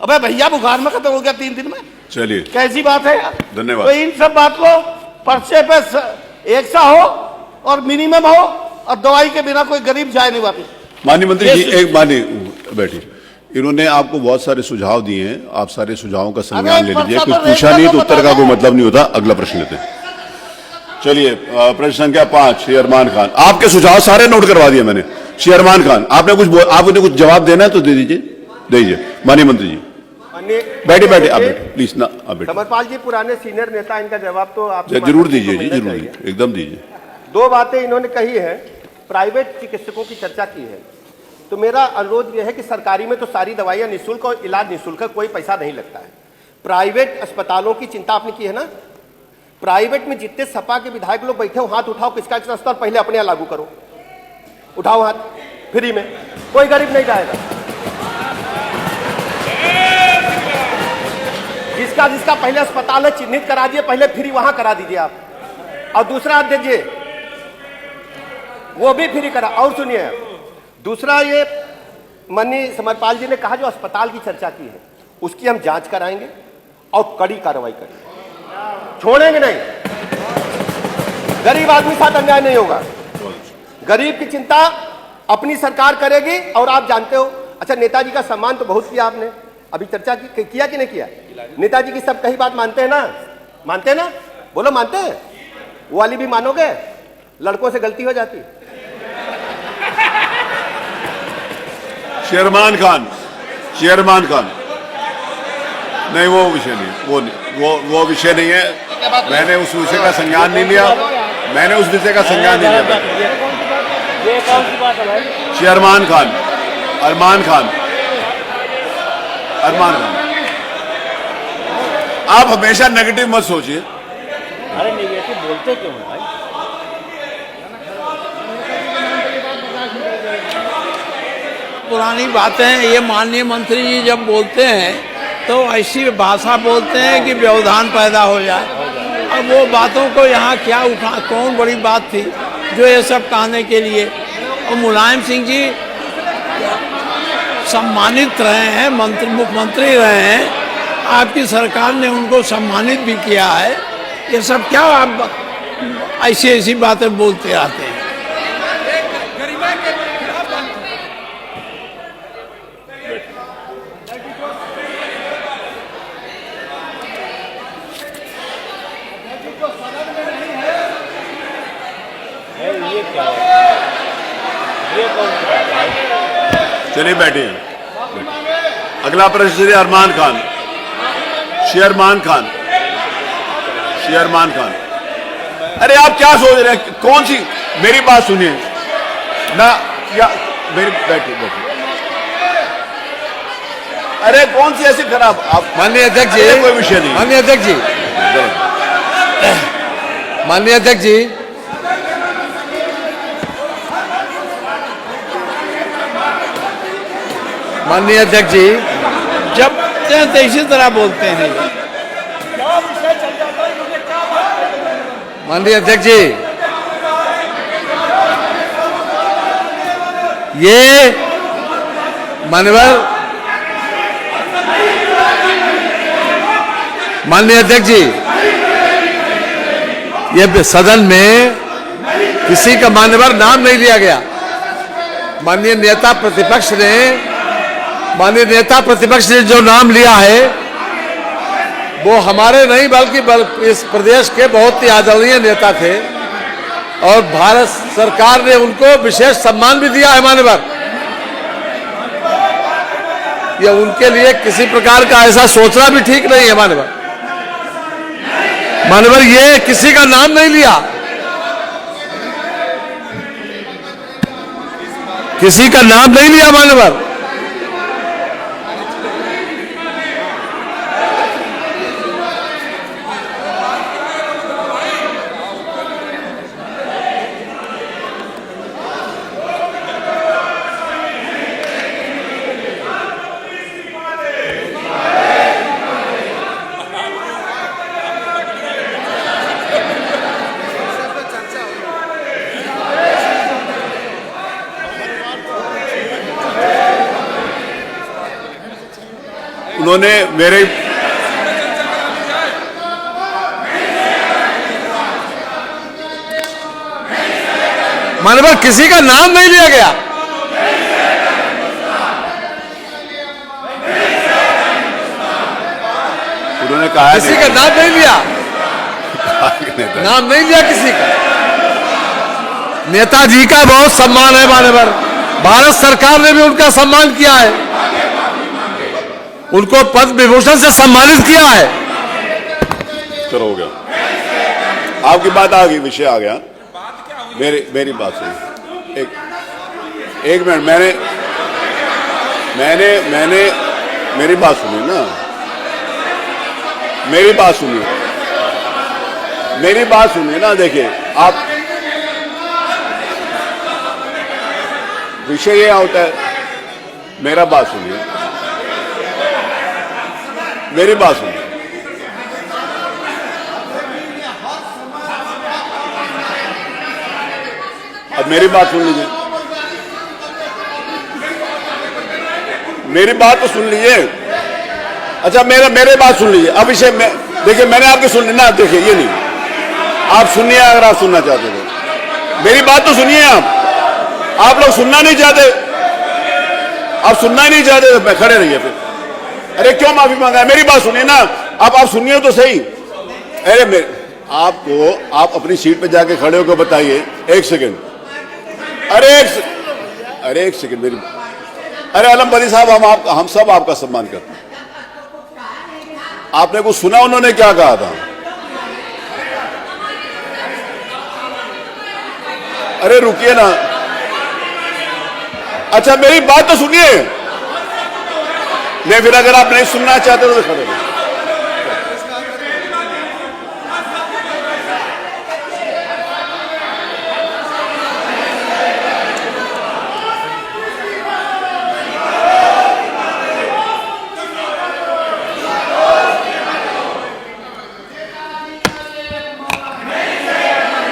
अबे भैया बुखार में खत्म हो गया 3 दिन में। चलिए, कैसी बात है यार। धन्यवाद। तो इन सब बात को पर्चे पे एक सा हो और मिनिमम हो और दवाई के बिना कोई गरीब जाए नहीं वापिस। माननीय मंत्री जी, एक माननीय बैठिए। इन्होंने आपको बहुत सारे सुझाव दिए हैं, आप सारे सुझावों का संज्ञान ले लीजिए। कुछ पूछा नहीं तो उत्तर का कोई मतलब नहीं होता। अगला प्रश्न लेते हैं। चलिए, प्रश्न संख्या 5, श्री अरमान खान। आपके सुझाव सारे नोट करवा दिए मैंने। श्री अरमान खान, आपने कुछ जवाब देना है तो दे दीजिए। माननीय मंत्री जी बैठे आप बैठे प्लीज ना, आप बैठे। समरपाल जी पुराने सीनियर नेता, इनका जवाब तो आप जरूर दीजिए जी, जरूर दीजिए, एकदम दीजिए। 2 बातें इन्होंने कही है। प्राइवेट चिकित्सकों की चर्चा की है, तो मेरा अनुरोध यह है कि सरकारी में तो सारी दवाइयां निःशुल्क और इलाज निःशुल्क है, कोई पैसा नहीं लगता है। प्राइवेट अस्पतालों की चिंता आपने की है ना। प्राइवेट में जितने सपा के विधायक लोग बैठे हो, हाथ उठाओ किसका स्तर पहले अपने यहाँ लागू करो। उठाओ हाथ, फ्री में, कोई गरीब नहीं जाएगा। जिसका पहले अस्पताल है चिन्हित करा दिए, पहले फ्री वहां करा दीजिए आप। और दूसरा दीजिए, वो भी फ्री करा। और सुनिए, दूसरा ये माननीय समरपाल जी ने कहा जो अस्पताल की चर्चा की है, उसकी हम जांच कराएंगे और कड़ी कार्रवाई करेंगे, छोड़ेंगे नहीं। गरीब आदमी साथ अन्याय नहीं होगा। गरीब की चिंता अपनी सरकार करेगी। और आप जानते हो, अच्छा, नेताजी का सम्मान तो बहुत किया आपने, अभी चर्चा किया कि नहीं किया? नेताजी की सब कही बात मानते हैं ना? मानते हैं ना? बोलो मानते हैं? वो वाली भी मानोगे? लड़कों से गलती हो जाती। शेरमान खान नहीं, वो विषय नहीं, वो विषय नहीं है। मैंने उस विषय का संज्ञान नहीं लिया। ये कौन सी बात है भाई? शेरमान खान, अरमान खान, आप हमेशा नेगेटिव मत सोचिए। अरे नेगेटिव बोलते क्यों है भाई? पुरानी बातें, ये माननीय मंत्री जी जब बोलते हैं तो ऐसी भाषा बोलते हैं कि व्यवधान पैदा हो जाए। अब वो बातों को यहाँ क्या कौन बड़ी बात थी जो ये सब कहने के लिए। और मुलायम सिंह जी सम्मानित रहे हैं, मुख्यमंत्री रहे हैं, आपकी सरकार ने उनको सम्मानित भी किया है। ये सब क्या आप ऐसी बातें बोलते आते हैं? ये क्या है? ये कौन सी बात है? चलिए बैठिए। अगला प्रश्न श्री अरमान खान। शेरमान खान, अरे आप क्या सोच रहे हैं? कौन सी, मेरी बात सुनिए ना, या मेरी बैठिए। अरे कौन सी ऐसी खराब? आप माननीय अध्यक्ष जी, कोई विषय नहीं। माननीय अध्यक्ष जी, माननीय अध्यक्ष जी, माननीय अध्यक्ष जी, जब तो इसी तरह बोलते हैं। माननीय अध्यक्ष जी, ये माननीय अध्यक्ष जी, ये सदन में किसी का मान्यवर नाम नहीं लिया गया। माननीय नेता प्रतिपक्ष ने जो नाम लिया है वो हमारे नहीं बल्कि इस प्रदेश के बहुत ही आदरणीय नेता थे और भारत सरकार ने उनको विशेष सम्मान भी दिया है मान्यवर। ये उनके लिए किसी प्रकार का ऐसा सोचना भी ठीक नहीं है मान्यवर। ये किसी का नाम नहीं लिया, किसी का नाम नहीं लिया मान्यवर। उन्होंने मेरे माननीय किसी का नाम नहीं लिया गया। उन्होंने कहा है किसी का नाम नहीं लिया, नाम नहीं लिया किसी का। नेताजी का बहुत सम्मान है मान्यवर, भारत सरकार ने भी उनका सम्मान किया है, उनको पद्म विभूषण से सम्मानित किया है। चलो हो गया, आपकी बात आ गई, विषय आ गया। मेरी बात सुनिए, एक मिनट। मैंने मेरी बात सुनिए ना, मेरी बात सुनिए ना। देखिए आप, विषय ये होता है, मेरा बात सुनिए, मेरी बात सुनिए। अब मेरी बात सुन लीजिए, मेरी बात तो सुन लीजिए। अच्छा मेरे बात सुन लीजिए। अब विषय में देखिए, मैंने आपकी सुन ली ना। देखिए ये नहीं, आप सुनिए अगर आप सुनना चाहते हो। मेरी बात तो सुनिए आप लोग सुनना नहीं चाहते, आप सुनना ही नहीं चाहते तो मैं खड़े रहिए फिर। अरे क्यों माफी मांगा है? मेरी बात सुनिए ना, आप सुनिए तो सही। अरे आप अपनी सीट पे जाके खड़े होकर बताइए। एक सेकंड, अरे एक सेकंड मेरी। अरे आलमबरी साहब, हम सब आपका सम्मान करते हैं। आपने कुछ सुना उन्होंने क्या कहा था? अरे रुकिए ना। अच्छा मेरी बात तो सुनिए। नहीं फिर अगर आप नहीं सुनना चाहते तो खड़े रहिए।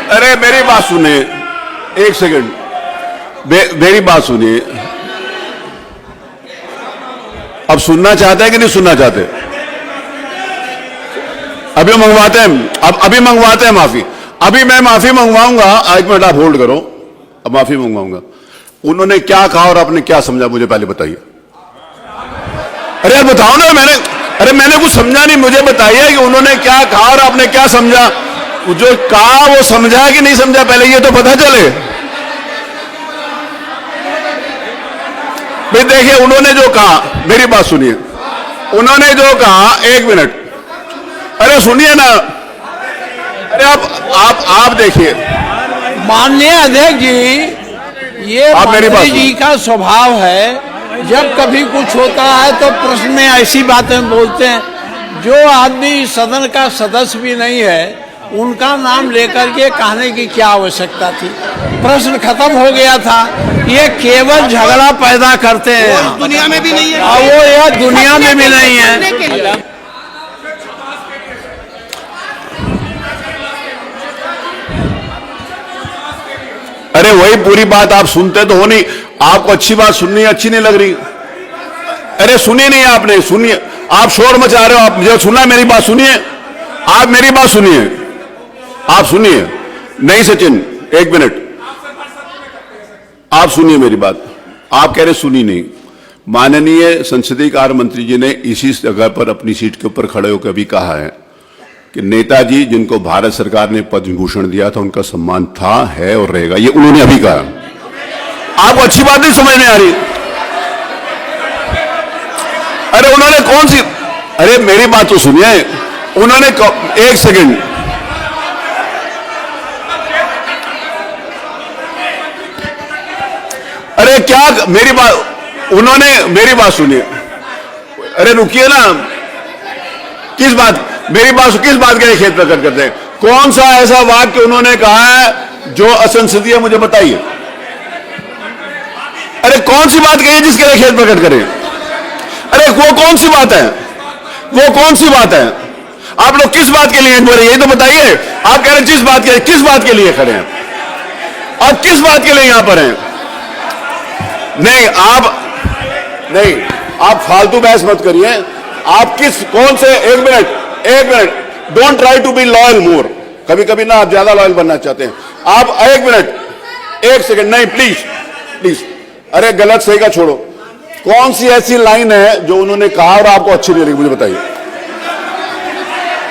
अरे मेरी बात सुनिए, एक सेकंड, मेरी बात सुनिए। अब सुनना चाहते हैं कि नहीं सुनना चाहते? अभी मंगवाते हैं, अभी मंगवाते हैं माफी। अभी मैं माफी मंगवाऊंगा। एक मिनट आप होल्ड करो, अब माफी मंगवाऊंगा। उन्होंने क्या कहा और आपने क्या समझा, मुझे पहले बताइए। अरे यार बताओ ना। मैंने कुछ समझा नहीं, मुझे बताइए कि उन्होंने क्या कहा और आपने क्या समझा। जो कहा वो समझा कि नहीं समझा, पहले ये तो पता चले। भाई देखिए, उन्होंने जो कहा, मेरी बात सुनिए। उन्होंने जो कहा, एक मिनट, अरे सुनिए ना। अरे आप देखिए। माननीय अध्यक्ष जी, ये मंत्री जी का स्वभाव है, जब कभी कुछ होता है तो प्रश्न में ऐसी बातें बोलते हैं। जो आदमी सदन का सदस्य भी नहीं है, उनका नाम लेकर के कहने की क्या आवश्यकता थी? प्रश्न खत्म हो गया था। ये केवल झगड़ा पैदा करते हैं, दुनिया में भी नहीं है, और वो यह दुनिया में भी नहीं है। अरे वही पूरी बात आप सुनते तो हो नहीं। आपको अच्छी बात सुननी अच्छी नहीं लग रही। अरे सुनिए नहीं, आपने सुनिए। आप शोर मचा रहे हो। आप मुझे सुनना, मेरी बात सुनिए। आप मेरी बात सुनिए, आप सुनिए। नहीं सचिन, एक मिनट, आप सुनिए मेरी बात। आप कह रहे सुनी नहीं। माननीय संसदीय कार्य मंत्री जी ने इसी जगह पर अपनी सीट के ऊपर खड़े होकर भी कहा है कि नेताजी जिनको भारत सरकार ने पद्म विभूषण दिया था, उनका सम्मान था, है और रहेगा। ये उन्होंने अभी कहा। आपको अच्छी बात नहीं समझ में आ रही? अरे उन्होंने कौन सी, अरे मेरी बात तो सुनिए। उन्होंने, एक सेकंड, अरे क्या मेरी बात, उन्होंने मेरी बात सुनिए। अरे रुकिए ना। किस बात, मेरी बात किस बात के लिए खेद प्रकट करते हैं? कौन सा ऐसा वाक्य उन्होंने कहा है जो असंसदीय, मुझे बताइए। अरे कौन सी बात कही जिसके लिए खेद प्रकट करें? अरे वो कौन सी बात है? वो कौन सी बात है? आप लोग किस बात के लिए बोले, ये तो बताइए। आप कह रहे हैं किस बात के लिए खड़े हैं? और किस बात के लिए यहां पर हैं? नहीं आप फालतू बहस मत करिए। आप किस कौन से एक minute don't try to be loyal more. कभी कभी ना आप ज्यादा लॉयल बनना चाहते हैं। आप एक मिनट एक सेकंड नहीं प्लीज अरे गलत सही का छोड़ो। कौन सी ऐसी लाइन है जो उन्होंने कहा और आपको अच्छी नहीं लगी, मुझे बताइए।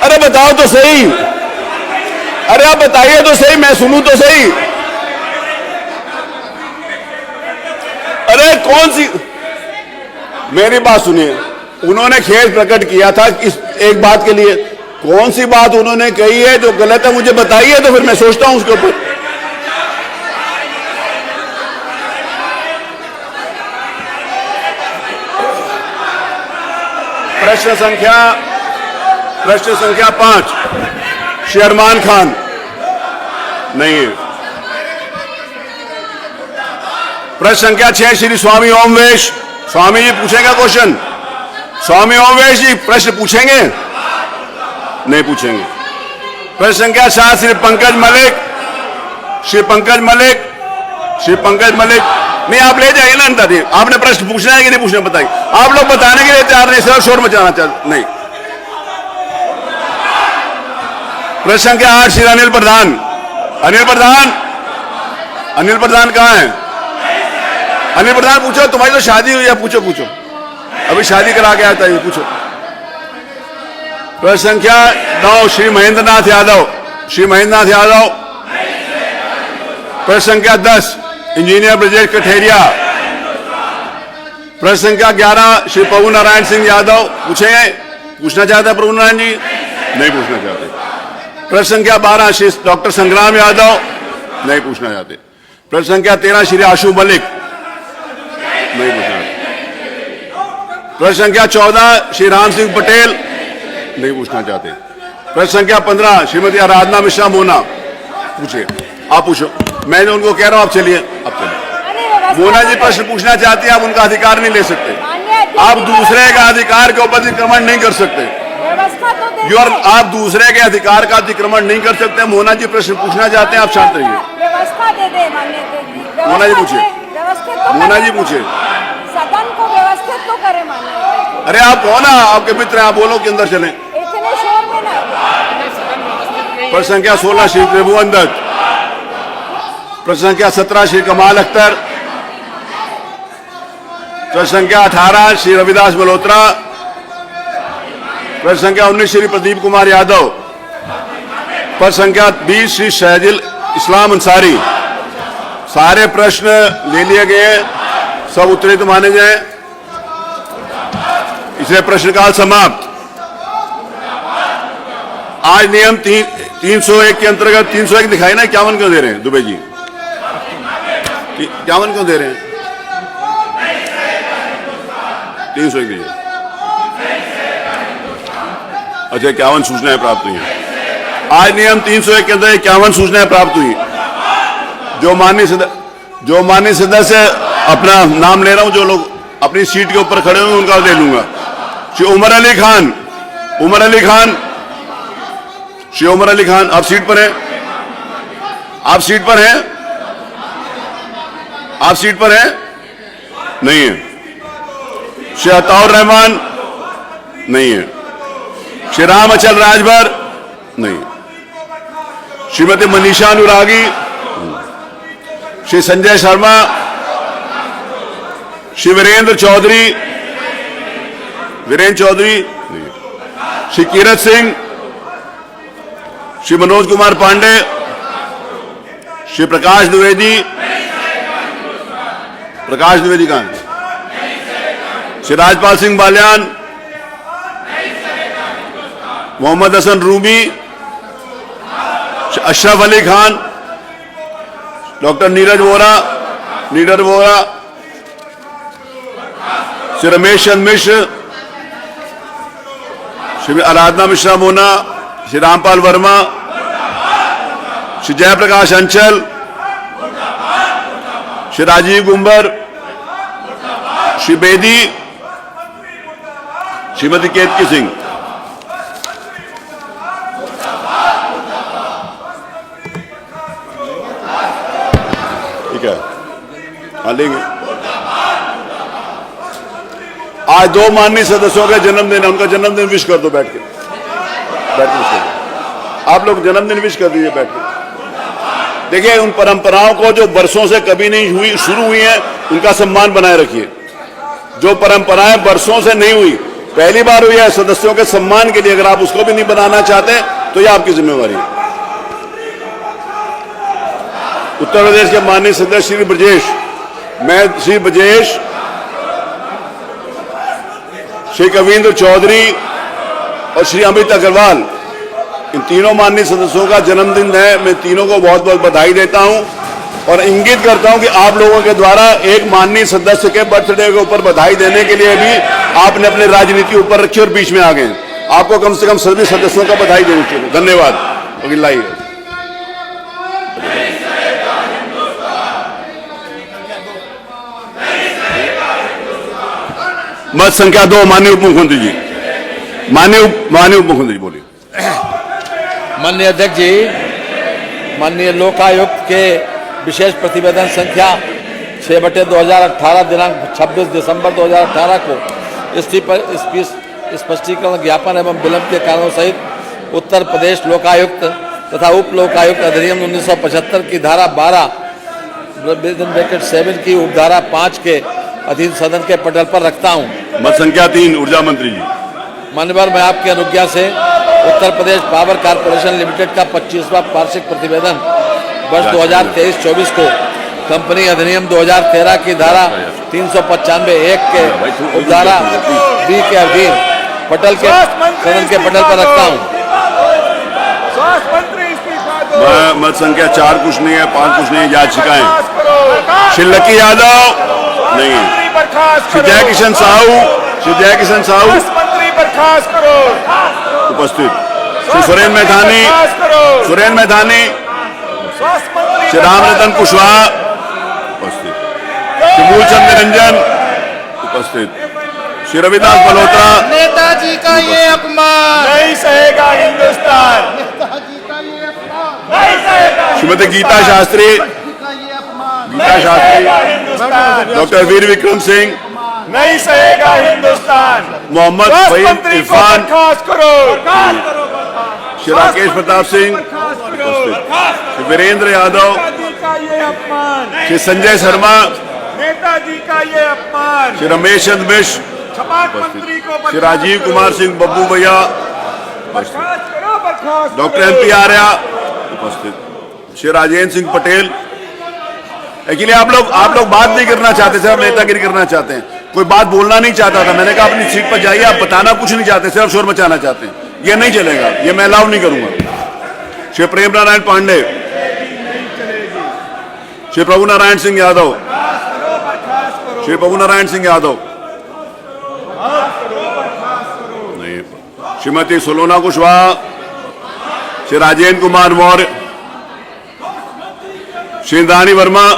अरे बताओ तो सही, अरे आप बताइए तो सही, मैं सुनूं तो सही। अरे कौन सी, मेरी बात सुनिए। उन्होंने खेद प्रकट किया था इस एक बात के लिए। कौन सी बात उन्होंने कही है जो गलत है, मुझे बताइए तो फिर मैं सोचता हूं उसके ऊपर। प्रश्न संख्या 5 श्री अरमान खान नहीं है। प्रश्न संख्या 6 श्री स्वामी ओमवेश। स्वामी जी पूछेगा क्वेश्चन। स्वामी ओमवेश जी प्रश्न पूछेंगे? नहीं पूछेंगे। प्रश्न संख्या 7 श्री पंकज मलिक। श्री पंकज मलिक नहीं, आप ले जाइए ना अंदर। आपने प्रश्न पूछना है कि नहीं पूछना बताइए। आप लोग बताने के लिए तैयार नहीं, सिर्फ शोर मचाना चाहते नहीं। प्रश्न संख्या 8 श्री अनिल प्रधान। अनिल प्रधान कहां है? अनिल प्रधान पूछो, तुम्हारी तो शादी हुई है, पूछो अभी शादी करा के आता है, पूछो। प्रश्न संख्या 9 श्री महेंद्र नाथ यादव। प्रश्न संख्या 10 इंजीनियर ब्रजेश कठेरिया। प्रश्न संख्या 11 श्री प्रभु नारायण सिंह यादव। पूछना चाहते हैं प्रभु नारायण जी? नहीं पूछना चाहते। प्रश्न संख्या 12 श्री डॉक्टर संग्राम यादव। नहीं पूछना चाहते। प्रश्न संख्या 13 श्री आशु मलिक। नहीं पूछना चाहते। प्रश्न संख्या 14 श्री राम सिंह पटेल। नहीं पूछना चाहते। प्रश्न संख्या 15 श्रीमती आराधना मिश्रा मोना। पूछिए, आप पूछो। मैं उनको कह रहा हूं आप चलिए। मोना जी प्रश्न पूछना चाहती है, आप उनका अधिकार नहीं ले सकते। आप दूसरे का अधिकार के ऊपर अतिक्रमण नहीं कर सकते। आप दूसरे के अधिकार का अतिक्रमण नहीं कर सकते। मोना जी प्रश्न पूछना चाहते हैं, आप शांत रहिए। मोना जी पूछिए। सदन को व्यवस्थित तो करे माननीय। अरे आप कौन है? आपके मित्र हैं, आप बोलो कि अंदर चलें। इतने शोर में ना। प्रश्न संख्या 16 श्री त्रिभुवन दत्त। प्रश्न संख्या 17 श्री कमाल अख्तर। प्रश्न संख्या 18 श्री रविदास मल्होत्रा। प्रश्न संख्या 19 श्री प्रदीप कुमार यादव। प्रश्न संख्या 20 श्री शहजुल इस्लाम अंसारी। सारे प्रश्न ले लिए गए, सब उत्तरित माने जाए, इसलिए प्रश्नकाल समाप्त। आज नियम 301 के अंतर्गत 301 दिखाई ना, 51 क्यों दे रहे हैं दुबे जी? 51 क्यों दे रहे हैं? 301 दीजिए। अच्छा, 51 सूचनाएं प्राप्त हुई हैं। आज नियम 301 के अंदर 51 सूचनाएं प्राप्त हुई। जो माननीय सदस्य अपना नाम ले रहा हूं, जो लोग अपनी सीट के ऊपर खड़े हुए उनका ले लूंगा। श्री उमर अली खान। श्री उमर अली खान, आप सीट पर हैं? आप सीट पर हैं? नहीं है। श्री अताउर रहमान नहीं है। श्री राम अचल राजभर नहीं। श्रीमती मनीषा अनुरागी। श्री संजय शर्मा। श्री वीरेंद्र चौधरी नहीं। श्री कीरत सिंह। श्री मनोज कुमार पांडे। श्री प्रकाश द्विवेदी कहां है? श्री राजपाल सिंह बालियान। मोहम्मद हसन रूमी। अशरफ अली खान। डॉक्टर नीरज वोरा। श्री रमेश चंद्र मिश्र। श्री आराधना मिश्रा मोना। श्री रामपाल वर्मा। श्री जयप्रकाश अंचल। श्री राजीव गुंबर। श्री बेदी। श्रीमती केतकी सिंह। ठीक है, हाँ लेंगे। आज 2 माननीय सदस्यों का जन्मदिन है, उनका जन्मदिन विश कर दो बैठ के, बैठ के विश कर दो। आप लोग जन्मदिन विश कर दीजिए बैठ के। देखिए, उन परंपराओं को जो वर्षों से कभी नहीं हुई, शुरू हुई हैं, उनका सम्मान बनाए रखिए। जो परंपराएं वर्षों से नहीं हुई, पहली बार हुई है, सदस्यों के सम्मान के लिए अगर आप उसको भी नहीं बनाना चाहते तो यह आपकी जिम्मेवारी है। उत्तर प्रदेश के माननीय सदस्य श्री ब्रजेश, मैं श्री ब्रजेश, श्री कविंद्र चौधरी और श्री अमित अग्रवाल, इन तीनों माननीय सदस्यों का जन्मदिन है। मैं तीनों को बहुत बहुत बधाई देता हूं और इंगित करता हूं कि आप लोगों के द्वारा एक माननीय सदस्य के बर्थडे के ऊपर बधाई देने के लिए भी आपने अपनी राजनीति ऊपर रखी और बीच में आ गए। आपको कम से कम सभी सदस्यों का बधाई देनी चाहिए। धन्यवाद। अगला ही मत संख्या 2, माननीय उप मुख्यमंत्री जी। माननीय उप मुख्यमंत्री बोलिए। माननीय अध्यक्ष जी, माननीय लोकायुक्त के विशेष प्रतिवेदन संख्या 6/2018 दिनांक 26 दिसंबर 2018 को स्पष्टीकरण ज्ञापन एवं विलंब के कारणों सहित उत्तर प्रदेश लोकायुक्त तथा उप लोकायुक्त अधिनियम 1975 की धारा 12(7) की उपधारा 5 के अधीन सदन के पटल पर रखता हूं। मत संख्या 3, ऊर्जा मंत्री जी। माननीय, मैं आपकी अनुज्ञा से Uttar Pradesh power corporation limited का 25वां वार्षिक प्रतिवेदन वर्ष 2023-24 को कंपनी अधिनियम 2013 की धारा 395(1) के उपधारा बी के अधीन पटल के सदन के पटल पर रखता हूं। मत संख्या 4 कुछ नहीं है, 5 कुछ नहीं है, याचिकाएं। श्री लकी यादव नहीं, श्री जय किशन साहू उपस्थित, श्री सुरेन मैथानी, श्री रामरतन कुशवाहा उपस्थित, श्री मूलचंद निरंजन उपस्थित, श्री रविदास मल्होत्रा। नेताजी का ये अपमान नहीं सहेगा हिंदुस्तान। नेताजी का ये अपमान नहीं सहेगा। श्रीमती गीता शास्त्री, डॉक्टर वीर विक्रम सिंह, नहीं सहेगा हिंदुस्तान। मोहम्मद फहीम इरफान, श्री राकेश प्रताप सिंह, श्री वीरेंद्र यादव, श्री संजय शर्मा, नेताजी का ये अपमान। श्री रमेश चंद्र मिश्र, श्री राजीव कुमार सिंह बब्बू भैया, डॉक्टर MP आर्या उपस्थित, श्री राजेंद्र सिंह पटेल। एक्चुअली आप लोग बात नहीं करना चाहते, सिर्फ नेतागिरी करना चाहते हैं। कोई बात बोलना नहीं चाहता था, मैंने कहा अपनी सीट पर जाइए, आप बताना कुछ नहीं चाहते, सिर्फ शोर मचाना चाहते हैं। ये नहीं चलेगा, ये मैं अलाउ नहीं करूंगा। श्री प्रेम नारायण पांडे, श्री प्रभु नारायण सिंह यादव, श्री प्रभु नारायण सिंह यादव नहीं, श्रीमती सुलोना कुशवाहा, श्री राजेंद्र कुमार मौर्य, श्री इंद्राणी वर्मा,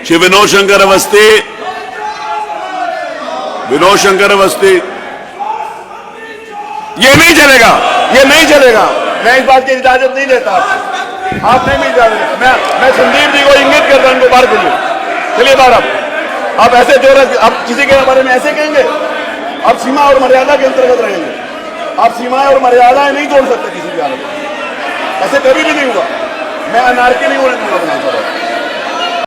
श्री विनोद शंकर अवस्थी, ये नहीं चलेगा, ये नहीं चलेगा। मैं इस बात की इजाजत नहीं देता आपको, आप नहीं मिल जाएंगे। मैं संदीप जी को इंगित कर रहा हूं, उनको बाहर करिए। चलिए बाहर। आप ऐसे जो आप किसी के बारे में ऐसे कहेंगे, आप सीमा और मर्यादा के अंतर्गत रहेंगे। आप सीमाएं और मर्यादाएं नहीं जोड़ सकते किसी भी हालत में, ऐसे कभी भी नहीं हुआ। मैं अनारकी नहीं होने दूंगा।